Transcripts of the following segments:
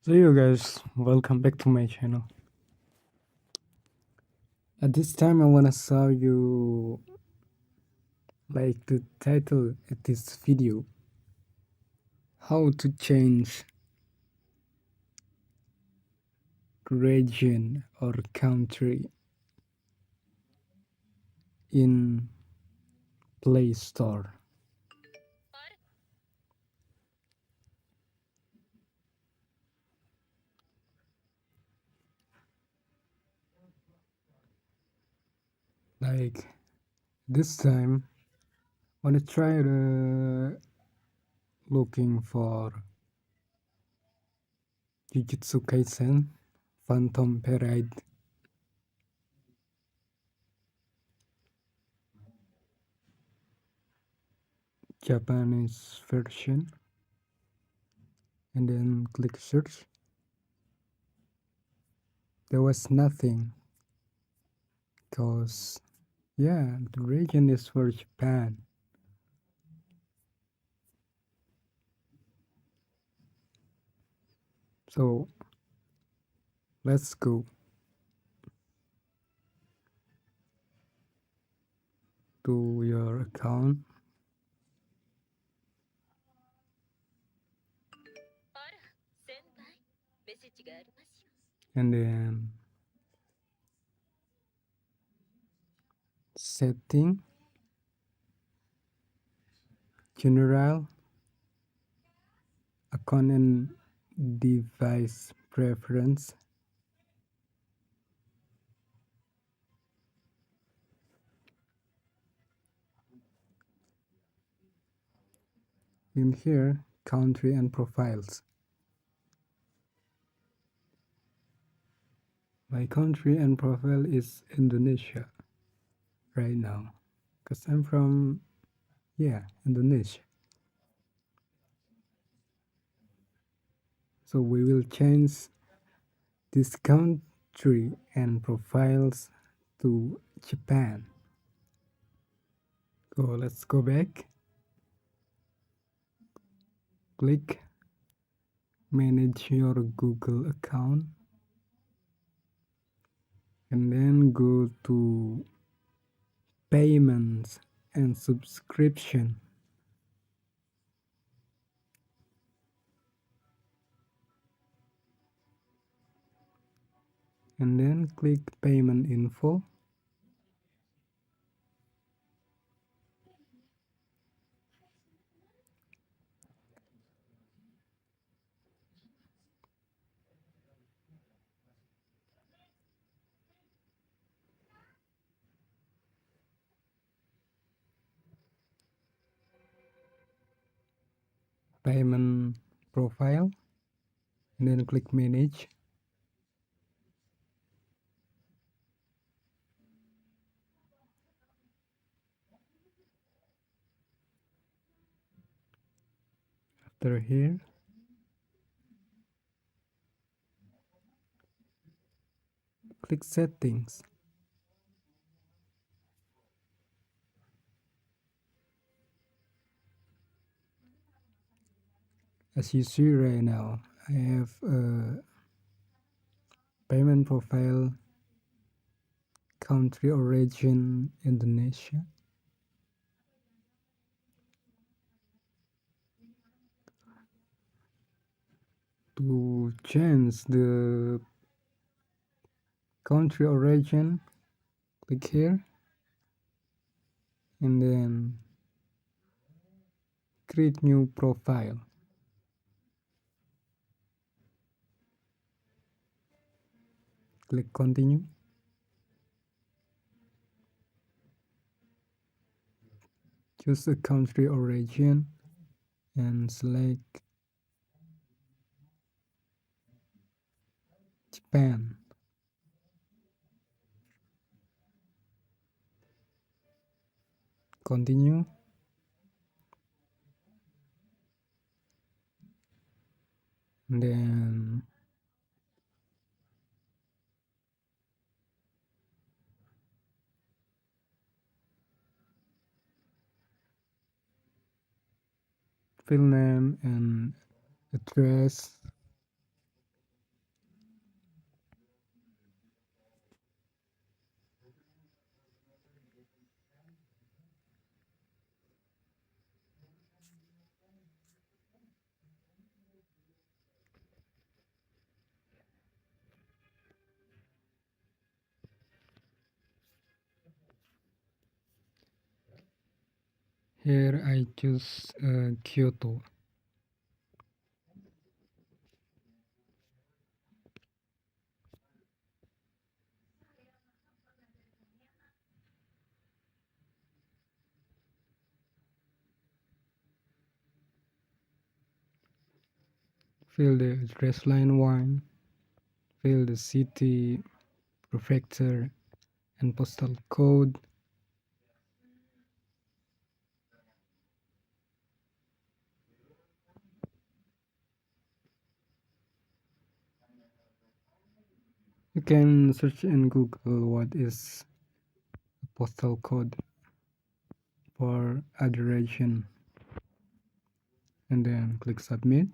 So you guys, welcome back to my channel. At this time I wanna show you like the title of this video. How to change region or country in Play Store. Like this time wanna try looking for Jujutsu Kaisen Phantom Parade Japanese version and then click search. There was nothing because yeah, the region is for Japan. So let's go to your account and then setting, general, account and device preference. In here, country and profiles. My country and profile is Indonesia right now because I'm from, yeah, Indonesia. So we will change this country and profiles to Japan. So let's go back, click manage your Google account and then go to payments and subscription and then click payment info. Payment profile and then click manage. After here, click settings. As you see right now, I have a payment profile, country origin Indonesia. To change the country origin, click here and then create new profile. Click continue. Choose a country origin and select Japan. Continue. And then fill name and address Here I choose Kyoto. Fill the address line 1. Fill the city, prefecture, and postal code. You can search in Google what is a postal code for other region and then click submit.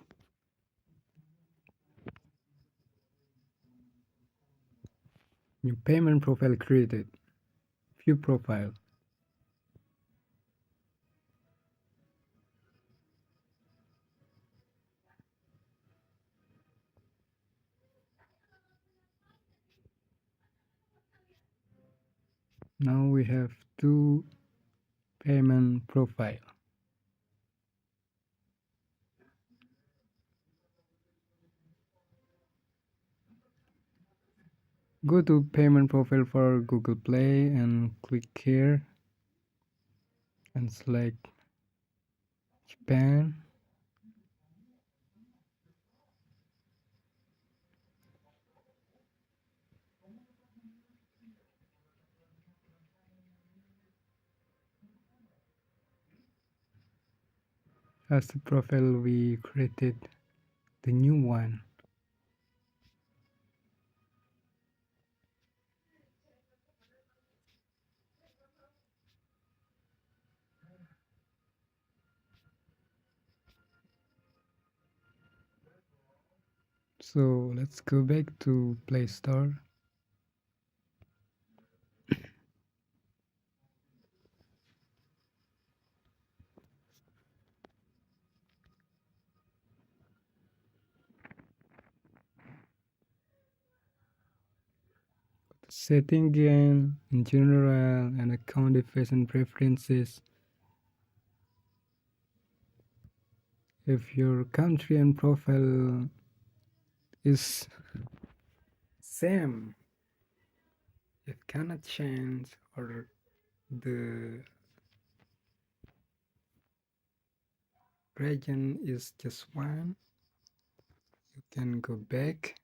New payment profile created. View profile. Now we have two payment profile. Go to payment profile for Google Play and click here and select Japan. As the profile we created the new one. So let's go back to Playstore. Setting again in general and account device and preferences. If your country and profile is same, it cannot change, or the region is just one, you can go back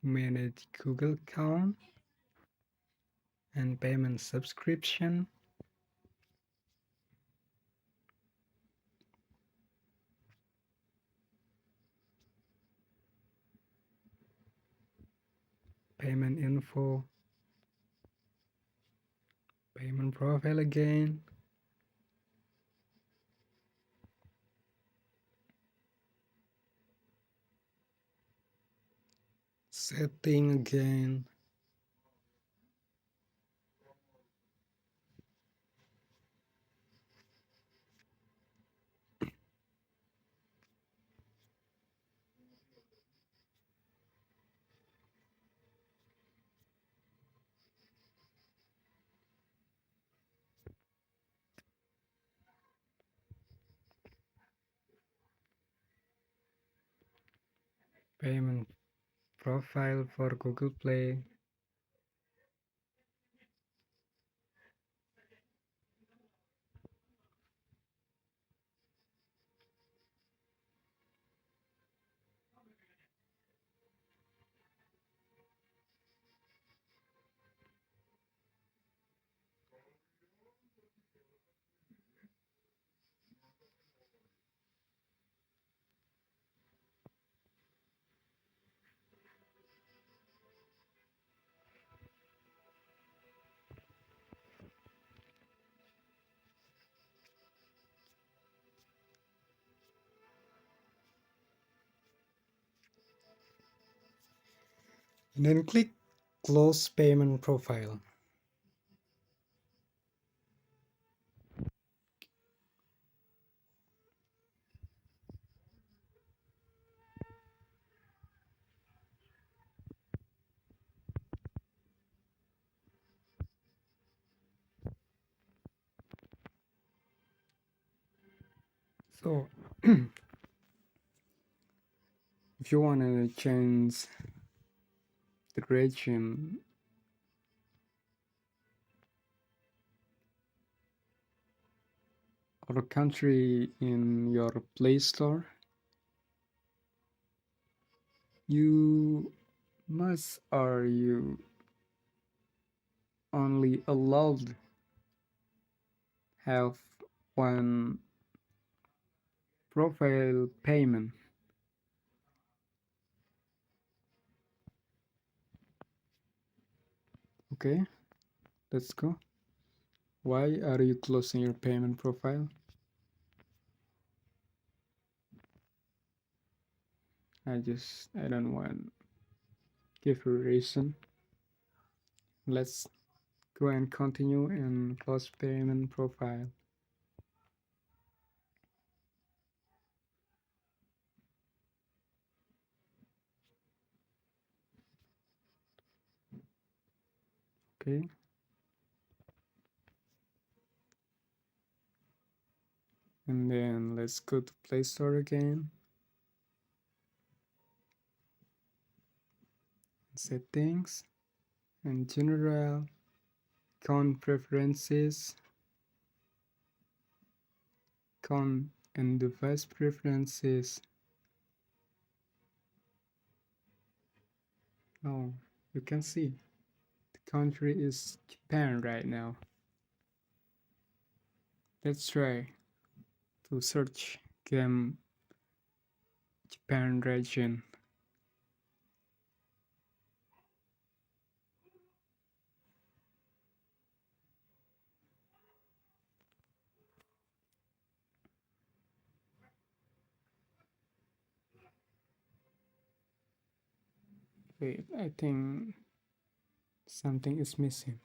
to manage Google account and payment subscription. Payment info, payment profile again, setting again, payment profile for Google Play, and then click close payment profile. So, if you want to change the region or country in your Play Store, you must or you only allowed have one profile payment. Okay, let's go. Why are you closing your payment profile? I don't want give a reason. Let's go and continue and close payment profile. Okay, and then let's go to Play Store again. Settings and general account preferences, account and device preferences. Oh, you can see the country is Japan right now. Let's try to search game Japan region. Wait, I think something is missing.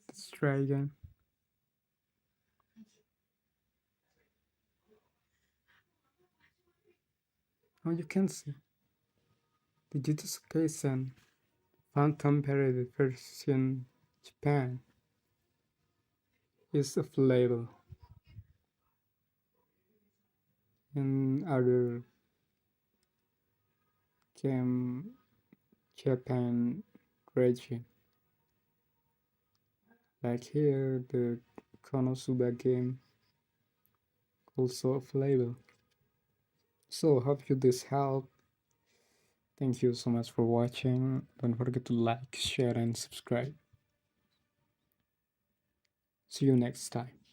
Let's try again. Oh, you can see the Jujutsu Phantom Parade version Japan is available in other game Japan region. Like here, the Konosuba game also available. So hope you this helped. Thank you so much for watching. Don't forget to like, share, and subscribe. See you next time.